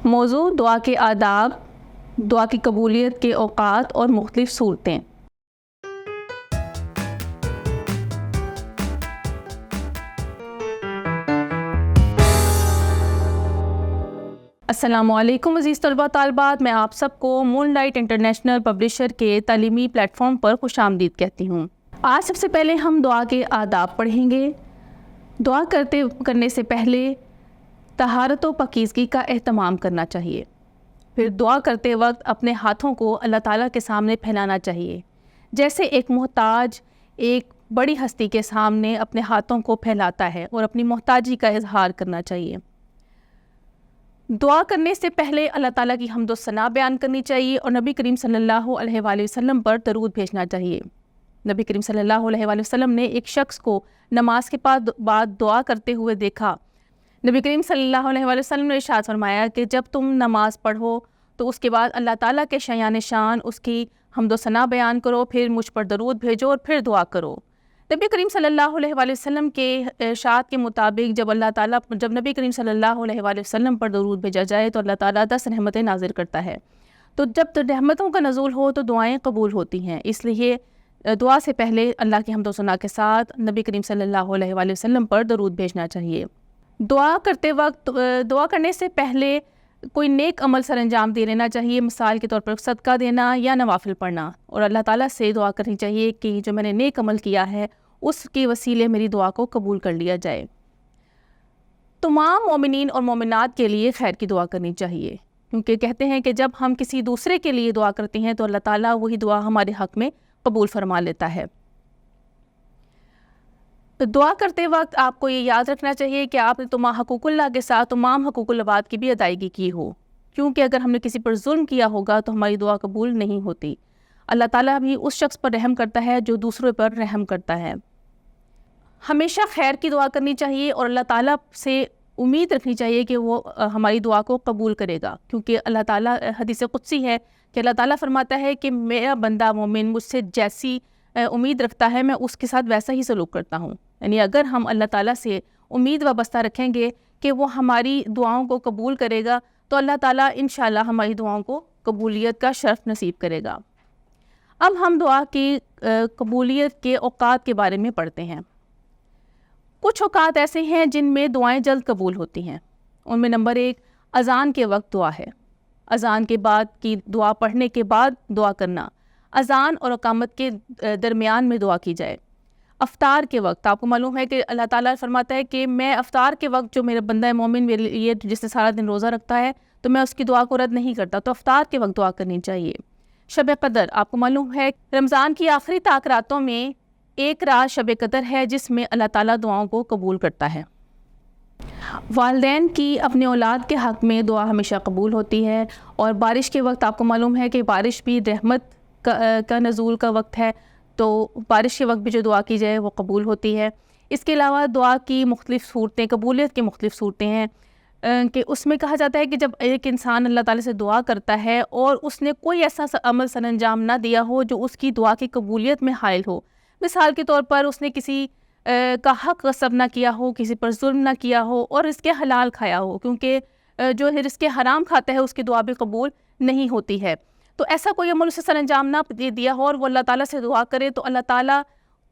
موضوع دعا کے آداب، دعا کی قبولیت کے اوقات اور مختلف صورتیں۔ السلام علیکم عزیز طلباء طالبات، میں آپ سب کو مون لائٹ انٹرنیشنل پبلشر کے تعلیمی پلیٹ فارم پر خوش آمدید کہتی ہوں۔ آج سب سے پہلے ہم دعا کے آداب پڑھیں گے۔ دعا کرنے سے پہلے طہارت و پاکیزگی کا اہتمام کرنا چاہیے۔ پھر دعا کرتے وقت اپنے ہاتھوں کو اللہ تعالیٰ کے سامنے پھیلانا چاہیے، جیسے ایک محتاج ایک بڑی ہستی کے سامنے اپنے ہاتھوں کو پھیلاتا ہے، اور اپنی محتاجی کا اظہار کرنا چاہیے۔ دعا کرنے سے پہلے اللہ تعالیٰ کی حمد و ثنا بیان کرنی چاہیے، اور نبی کریم صلی اللہ علیہ وآلہ وسلم پر درود بھیجنا چاہیے۔ نبی کریم صلی اللہ علیہ وآلہ وسلم نے ایک شخص کو نماز کے بعد دعا کرتے ہوئے دیکھا۔ نبی کریم صلی اللہ علیہ وآلہ وسلم نے ارشاد فرمایا کہ جب تم نماز پڑھو تو اس کے بعد اللہ تعالیٰ کے شایان شان اس کی حمد و ثنا بیان کرو، پھر مجھ پر درود بھیجو اور پھر دعا کرو۔ نبی کریم صلی اللہ علیہ وآلہ وسلم کے ارشاد کے مطابق جب نبی کریم صلی اللہ علیہ وآلہ وسلم پر درود بھیجا جائے تو اللہ تعالیٰ 10 رحمتیں نازل کرتا ہے۔ تو جب رحمتوں کا نزول ہو تو دعائیں قبول ہوتی ہیں، اس لیے دعا سے پہلے اللہ کی حمد و ثنا کے ساتھ نبی کریم صلی اللہ علیہ وآلہ وسلم پر درود بھیجنا چاہیے۔ دعا کرنے سے پہلے کوئی نیک عمل سر انجام دے لینا چاہیے، مثال کے طور پر صدقہ دینا یا نوافل پڑھنا، اور اللہ تعالیٰ سے دعا کرنی چاہیے کہ جو میں نے نیک عمل کیا ہے اس کے وسیلے میری دعا کو قبول کر لیا جائے۔ تمام مومنین اور مومنات کے لیے خیر کی دعا کرنی چاہیے، کیونکہ کہتے ہیں کہ جب ہم کسی دوسرے کے لیے دعا کرتے ہیں تو اللہ تعالیٰ وہی دعا ہمارے حق میں قبول فرما لیتا ہے۔ دعا کرتے وقت آپ کو یہ یاد رکھنا چاہیے کہ آپ نے حقوق اللہ کے ساتھ تمام حقوق العباد کی بھی ادائیگی کی ہو، کیونکہ اگر ہم نے کسی پر ظلم کیا ہوگا تو ہماری دعا قبول نہیں ہوتی۔ اللہ تعالیٰ بھی اس شخص پر رحم کرتا ہے جو دوسروں پر رحم کرتا ہے۔ ہمیشہ خیر کی دعا کرنی چاہیے اور اللہ تعالیٰ سے امید رکھنی چاہیے کہ وہ ہماری دعا کو قبول کرے گا، کیونکہ اللہ تعالیٰ حدیث قدسی ہے کہ اللہ تعالیٰ فرماتا ہے کہ میرا بندہ مومن مجھ سے جیسی امید رکھتا ہے میں اس کے ساتھ ویسا ہی سلوک کرتا ہوں۔ یعنی اگر ہم اللہ تعالیٰ سے امید وابستہ رکھیں گے کہ وہ ہماری دعاؤں کو قبول کرے گا تو اللہ تعالیٰ انشاءاللہ ہماری دعاؤں کو قبولیت کا شرف نصیب کرے گا۔ اب ہم دعا کی قبولیت کے اوقات کے بارے میں پڑھتے ہیں۔ کچھ اوقات ایسے ہیں جن میں دعائیں جلد قبول ہوتی ہیں۔ ان میں نمبر 1 اذان کے وقت دعا ہے۔ اذان کے بعد کی دعا پڑھنے کے بعد دعا کرنا، اذان اور اقامت کے درمیان میں دعا کی جائے۔ افطار کے وقت آپ کو معلوم ہے کہ اللہ تعالیٰ فرماتا ہے کہ میں افطار کے وقت جو میرا بندہ مومن میرے لیے جس سے سارا دن روزہ رکھتا ہے تو میں اس کی دعا کو رد نہیں کرتا، تو افطار کے وقت دعا کرنی چاہیے۔ شب قدر آپ کو معلوم ہے رمضان کی آخری طاق راتوں میں ایک رات شب قدر ہے جس میں اللہ تعالیٰ دعاؤں کو قبول کرتا ہے۔ والدین کی اپنے اولاد کے حق میں دعا ہمیشہ قبول ہوتی ہے، اور بارش کے وقت آپ کو معلوم ہے کہ بارش بھی رحمت کا نزول کا وقت ہے، تو بارش کے وقت بھی جو دعا کی جائے وہ قبول ہوتی ہے۔ اس کے علاوہ دعا کی مختلف صورتیں، قبولیت کی مختلف صورتیں ہیں کہ اس میں کہا جاتا ہے کہ جب ایک انسان اللہ تعالیٰ سے دعا کرتا ہے اور اس نے کوئی ایسا عمل سر انجام نہ دیا ہو جو اس کی دعا کی قبولیت میں حائل ہو، مثال کے طور پر اس نے کسی کا حق غصب نہ کیا ہو، کسی پر ظلم نہ کیا ہو اور رزق حلال کھایا ہو، کیونکہ جو رزق حرام کھاتا ہے اس کی دعا بھی قبول نہیں ہوتی ہے۔ تو ایسا کوئی عمل اسے سر انجام نہ دیا ہو اور وہ اللہ تعالیٰ سے دعا کرے تو اللہ تعالیٰ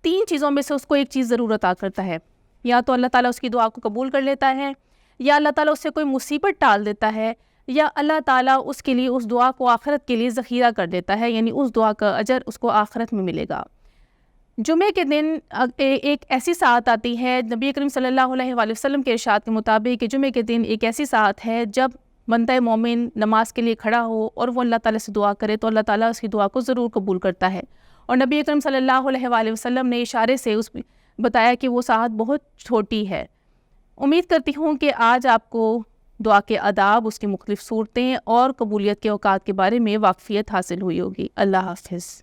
3 چیزوں میں سے اس کو ایک چیز ضرور عطا کرتا ہے۔ یا تو اللہ تعالیٰ اس کی دعا کو قبول کر لیتا ہے، یا اللہ تعالیٰ اس سے کوئی مصیبت ٹال دیتا ہے، یا اللہ تعالیٰ اس کے لیے اس دعا کو آخرت کے لیے ذخیرہ کر دیتا ہے، یعنی اس دعا کا اجر اس کو آخرت میں ملے گا۔ جمعے کے دن ایک ایسی ساعت آتی ہے، نبی کریم صلی اللہ علیہ وآلہ وسلم کے ارشاد کے مطابق کہ جمعے کے دن ایک ایسی ساعت ہے جب بندہ مومن نماز کے لیے کھڑا ہو اور وہ اللہ تعالیٰ سے دعا کرے تو اللہ تعالیٰ اس کی دعا کو ضرور قبول کرتا ہے، اور نبی اکرم صلی اللہ علیہ وآلہ وسلم نے اشارے سے بتایا کہ وہ ساعت بہت چھوٹی ہے۔ امید کرتی ہوں کہ آج آپ کو دعا کے آداب، اس کی مختلف صورتیں اور قبولیت کے اوقات کے بارے میں واقفیت حاصل ہوئی ہوگی۔ اللہ حافظ۔